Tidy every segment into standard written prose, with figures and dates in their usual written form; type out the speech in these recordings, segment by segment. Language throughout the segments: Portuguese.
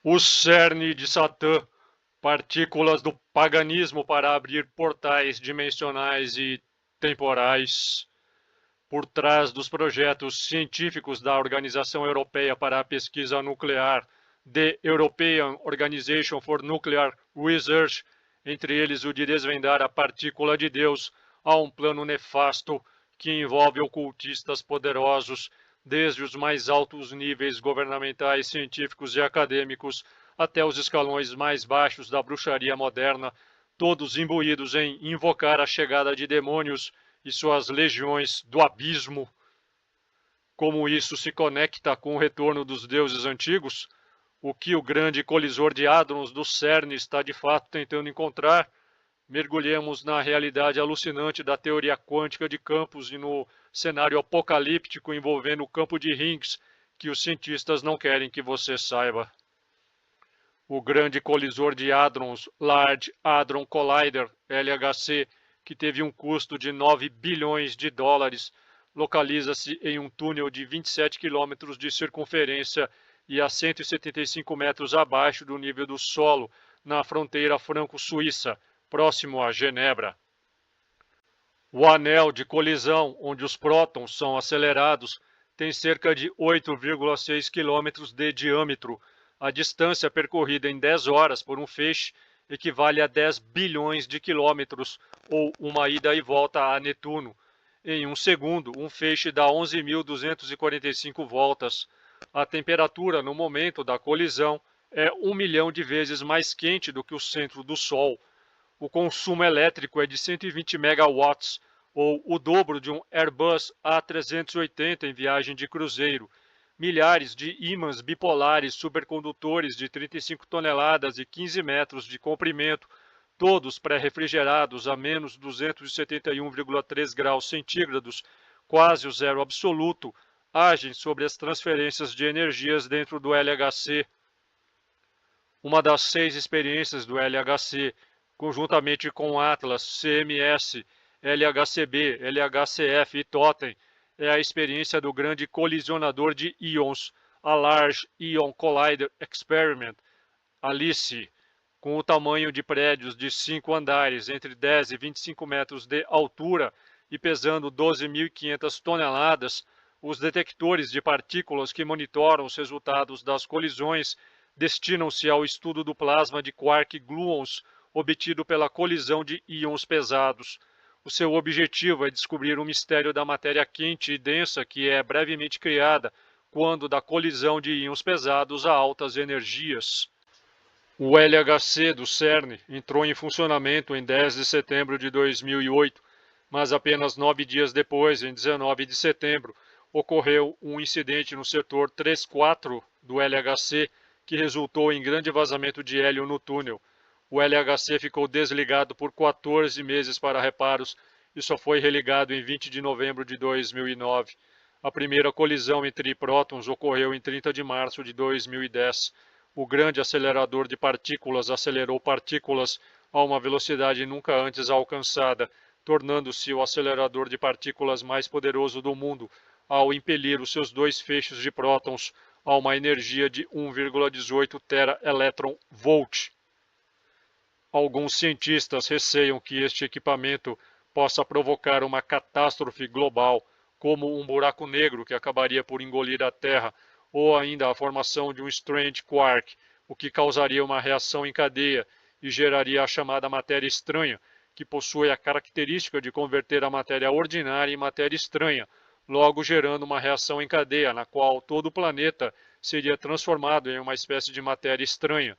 O cerne de Satã, partículas do paganismo para abrir portais dimensionais e temporais. Por trás dos projetos científicos da Organização Europeia para a Pesquisa Nuclear, The European Organization for Nuclear Research, entre eles o de desvendar a partícula de Deus, há um plano nefasto que envolve ocultistas poderosos, desde os mais altos níveis governamentais, científicos e acadêmicos, até os escalões mais baixos da bruxaria moderna, todos imbuídos em invocar a chegada de demônios e suas legiões do abismo. Como isso se conecta com o retorno dos deuses antigos, o que o grande colisor de hadrons do CERN está de fato tentando encontrar, mergulhemos na realidade alucinante da teoria quântica de campos e no cenário apocalíptico envolvendo o campo de Higgs, que os cientistas não querem que você saiba. O grande colisor de hadrons, Large Hadron Collider, LHC, que teve um custo de 9 bilhões de dólares, localiza-se em um túnel de 27 quilômetros de circunferência e a 175 metros abaixo do nível do solo, na fronteira franco-suíça, próximo a Genebra. O anel de colisão, onde os prótons são acelerados, tem cerca de 8,6 quilômetros de diâmetro. A distância percorrida em 10 horas por um feixe equivale a 10 bilhões de quilômetros, ou uma ida e volta a Netuno. Em um segundo, um feixe dá 11.245 voltas. A temperatura no momento da colisão é 1 milhão de vezes mais quente do que o centro do Sol. O consumo elétrico é de 120 megawatts, ou o dobro de um Airbus A380 em viagem de cruzeiro. Milhares de ímãs bipolares supercondutores de 35 toneladas e 15 metros de comprimento, todos pré-refrigerados a menos 271,3 graus centígrados, quase o zero absoluto, agem sobre as transferências de energias dentro do LHC. Uma das 6 experiências do LHC, conjuntamente com Atlas, CMS, LHCb, LHCf e Totem, é a experiência do grande colisionador de íons, a Large Ion Collider Experiment, ALICE, com o tamanho de prédios de 5 andares, entre 10 e 25 metros de altura e pesando 12.500 toneladas. Os detectores de partículas que monitoram os resultados das colisões destinam-se ao estudo do plasma de quark-gluons obtido pela colisão de íons pesados. O seu objetivo é descobrir o mistério da matéria quente e densa que é brevemente criada quando da colisão de íons pesados a altas energias. O LHC do CERN entrou em funcionamento em 10 de setembro de 2008, mas apenas 9 dias depois, em 19 de setembro, ocorreu um incidente no setor 3-4 do LHC que resultou em grande vazamento de hélio no túnel. O LHC ficou desligado por 14 meses para reparos e só foi religado em 20 de novembro de 2009. A primeira colisão entre prótons ocorreu em 30 de março de 2010. O grande acelerador de partículas acelerou partículas a uma velocidade nunca antes alcançada, tornando-se o acelerador de partículas mais poderoso do mundo, ao impelir os seus 2 feixes de prótons a uma energia de 1,18 tera-elétron-volt. Alguns cientistas receiam que este equipamento possa provocar uma catástrofe global, como um buraco negro que acabaria por engolir a Terra, ou ainda a formação de um strange quark, o que causaria uma reação em cadeia e geraria a chamada matéria estranha, que possui a característica de converter a matéria ordinária em matéria estranha, logo gerando uma reação em cadeia, na qual todo o planeta seria transformado em uma espécie de matéria estranha.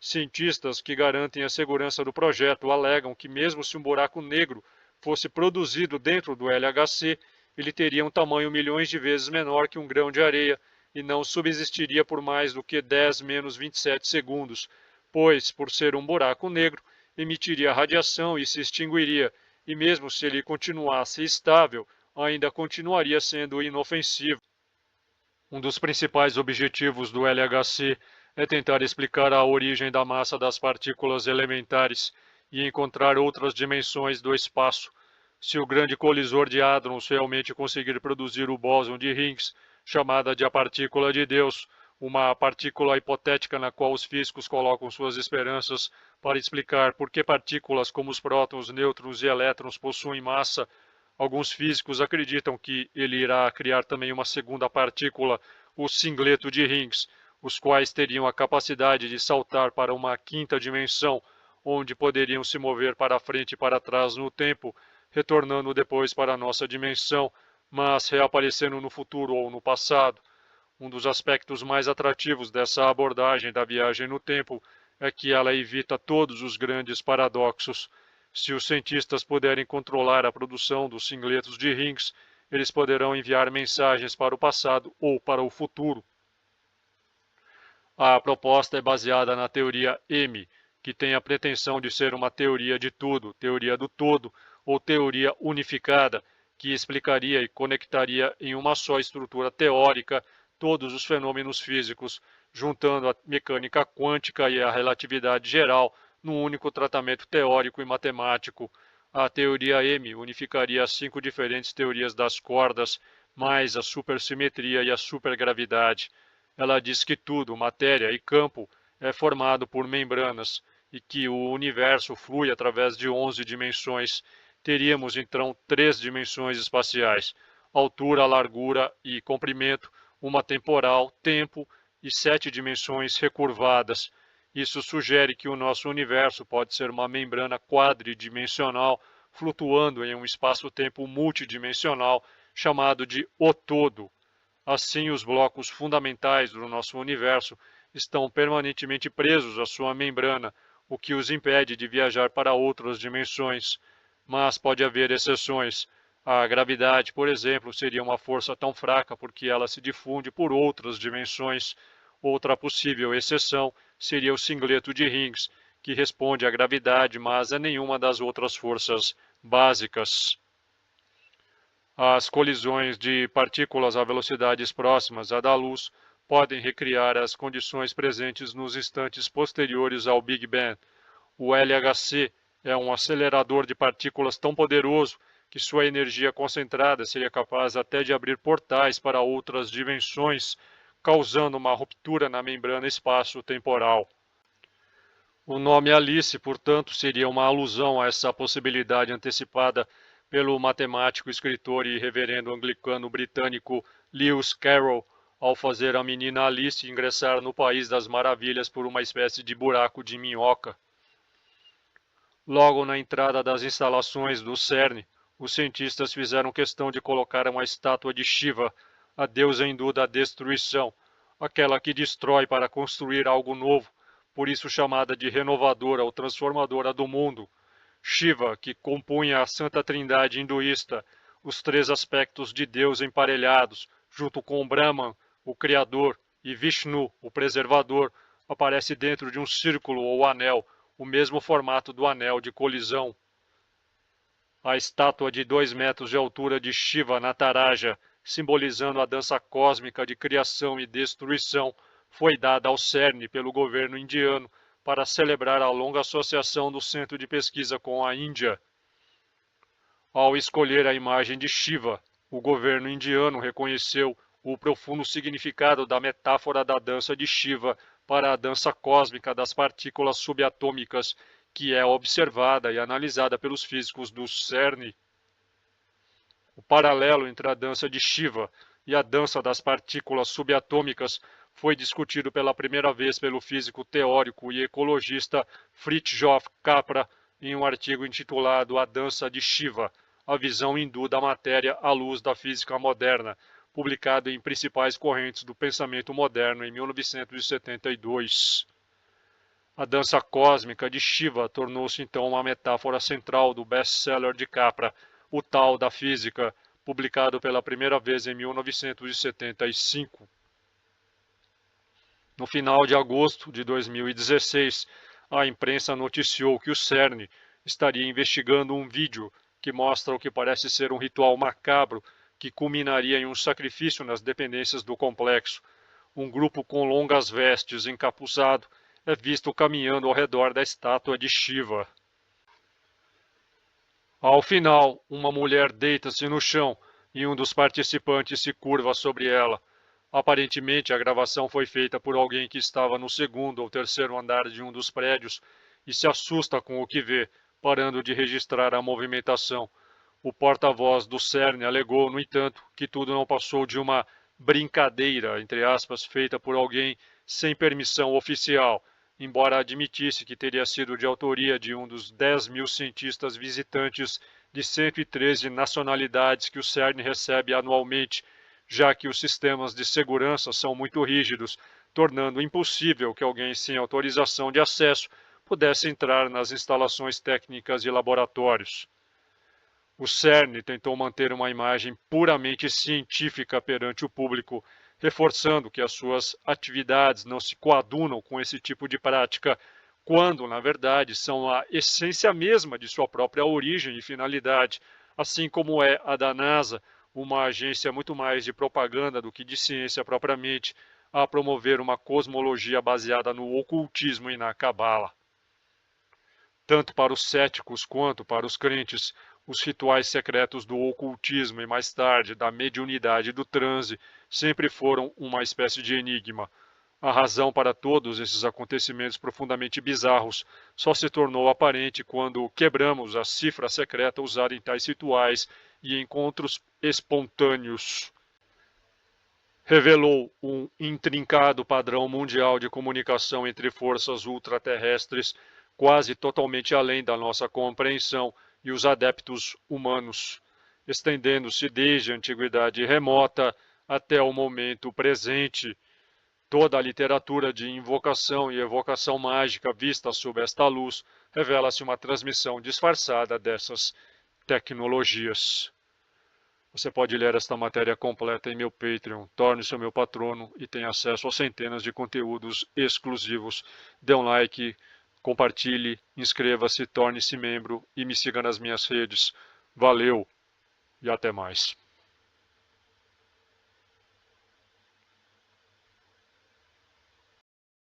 Cientistas que garantem a segurança do projeto alegam que mesmo se um buraco negro fosse produzido dentro do LHC, ele teria um tamanho milhões de vezes menor que um grão de areia e não subsistiria por mais do que 10 menos 27 segundos, pois, por ser um buraco negro, emitiria radiação e se extinguiria, e mesmo se ele continuasse estável, ainda continuaria sendo inofensivo. Um dos principais objetivos do LHC é tentar explicar a origem da massa das partículas elementares e encontrar outras dimensões do espaço. Se o grande colisor de hadrons realmente conseguir produzir o bóson de Higgs, chamada de a partícula de Deus, uma partícula hipotética na qual os físicos colocam suas esperanças para explicar por que partículas como os prótons, nêutrons e elétrons possuem massa. Alguns físicos acreditam que ele irá criar também uma segunda partícula, o singleto de Higgs, os quais teriam a capacidade de saltar para uma quinta dimensão, onde poderiam se mover para frente e para trás no tempo, retornando depois para a nossa dimensão, mas reaparecendo no futuro ou no passado. Um dos aspectos mais atrativos dessa abordagem da viagem no tempo é que ela evita todos os grandes paradoxos. Se os cientistas puderem controlar a produção dos singletos de Higgs, eles poderão enviar mensagens para o passado ou para o futuro. A proposta é baseada na teoria M, que tem a pretensão de ser uma teoria de tudo, teoria do todo, ou teoria unificada, que explicaria e conectaria em uma só estrutura teórica todos os fenômenos físicos, juntando a mecânica quântica e a relatividade geral num único tratamento teórico e matemático. A teoria M unificaria as 5 diferentes teorias das cordas, mais a supersimetria e a supergravidade. Ela diz que tudo, matéria e campo, é formado por membranas e que o universo flui através de 11 dimensões. Teríamos então 3 dimensões espaciais: altura, largura e comprimento, uma temporal, tempo e 7 dimensões recurvadas. Isso sugere que o nosso universo pode ser uma membrana quadridimensional flutuando em um espaço-tempo multidimensional chamado de o todo. Assim, os blocos fundamentais do nosso universo estão permanentemente presos à sua membrana, o que os impede de viajar para outras dimensões. Mas pode haver exceções. A gravidade, por exemplo, seria uma força tão fraca porque ela se difunde por outras dimensões. Outra possível exceção seria o singleto de Higgs, que responde à gravidade, mas a nenhuma das outras forças básicas. As colisões de partículas a velocidades próximas à da luz podem recriar as condições presentes nos instantes posteriores ao Big Bang. O LHC é um acelerador de partículas tão poderoso que sua energia concentrada seria capaz até de abrir portais para outras dimensões, causando uma ruptura na membrana espaço-temporal. O nome Alice, portanto, seria uma alusão a essa possibilidade antecipada pelo matemático, escritor e reverendo anglicano britânico Lewis Carroll, ao fazer a menina Alice ingressar no País das Maravilhas por uma espécie de buraco de minhoca. Logo na entrada das instalações do CERN, os cientistas fizeram questão de colocar uma estátua de Shiva, a deusa hindu da destruição, aquela que destrói para construir algo novo, por isso chamada de renovadora ou transformadora do mundo. Shiva, que compunha a Santa Trindade hinduísta, os 3 aspectos de Deus emparelhados, junto com Brahman, o Criador, e Vishnu, o Preservador, aparece dentro de um círculo ou anel, o mesmo formato do anel de colisão. A estátua de 2 metros de altura de Shiva Nataraja, simbolizando a dança cósmica de criação e destruição, foi dada ao CERN pelo governo indiano para celebrar a longa associação do Centro de Pesquisa com a Índia. Ao escolher a imagem de Shiva, o governo indiano reconheceu o profundo significado da metáfora da dança de Shiva para a dança cósmica das partículas subatômicas, que é observada e analisada pelos físicos do CERN. O paralelo entre a dança de Shiva e a dança das partículas subatômicas foi discutido pela primeira vez pelo físico teórico e ecologista Fritjof Capra em um artigo intitulado A Dança de Shiva, a visão hindu da matéria à luz da física moderna, publicado em Principais Correntes do Pensamento Moderno em 1972. A dança cósmica de Shiva tornou-se então uma metáfora central do best-seller de Capra, O Tal da Física, publicado pela primeira vez em 1975. No final de agosto de 2016, a imprensa noticiou que o CERN estaria investigando um vídeo que mostra o que parece ser um ritual macabro que culminaria em um sacrifício nas dependências do complexo. Um grupo com longas vestes, encapuçado, é visto caminhando ao redor da estátua de Shiva. Ao final, uma mulher deita-se no chão e um dos participantes se curva sobre ela. Aparentemente, a gravação foi feita por alguém que estava no segundo ou terceiro andar de um dos prédios e se assusta com o que vê, parando de registrar a movimentação. O porta-voz do CERN alegou, no entanto, que tudo não passou de uma brincadeira, entre aspas, feita por alguém sem permissão oficial, embora admitisse que teria sido de autoria de um dos 10.000 cientistas visitantes de 113 nacionalidades que o CERN recebe anualmente, já que os sistemas de segurança são muito rígidos, tornando impossível que alguém sem autorização de acesso pudesse entrar nas instalações técnicas e laboratórios. O CERN tentou manter uma imagem puramente científica perante o público, reforçando que as suas atividades não se coadunam com esse tipo de prática, quando, na verdade, são a essência mesma de sua própria origem e finalidade, assim como é a da NASA, uma agência muito mais de propaganda do que de ciência propriamente, a promover uma cosmologia baseada no ocultismo e na cabala. Tanto para os céticos quanto para os crentes, os rituais secretos do ocultismo e mais tarde da mediunidade e do transe sempre foram uma espécie de enigma. A razão para todos esses acontecimentos profundamente bizarros só se tornou aparente quando quebramos a cifra secreta usada em tais rituais e encontros espontâneos. Revelou um intrincado padrão mundial de comunicação entre forças ultraterrestres, quase totalmente além da nossa compreensão, e os adeptos humanos, estendendo-se desde a antiguidade remota até o momento presente. Toda a literatura de invocação e evocação mágica vista sob esta luz revela-se uma transmissão disfarçada dessas tecnologias. Você pode ler esta matéria completa em meu Patreon, torne-se meu patrono e tenha acesso a centenas de conteúdos exclusivos. Dê um like, compartilhe, inscreva-se, torne-se membro e me siga nas minhas redes. Valeu e até mais.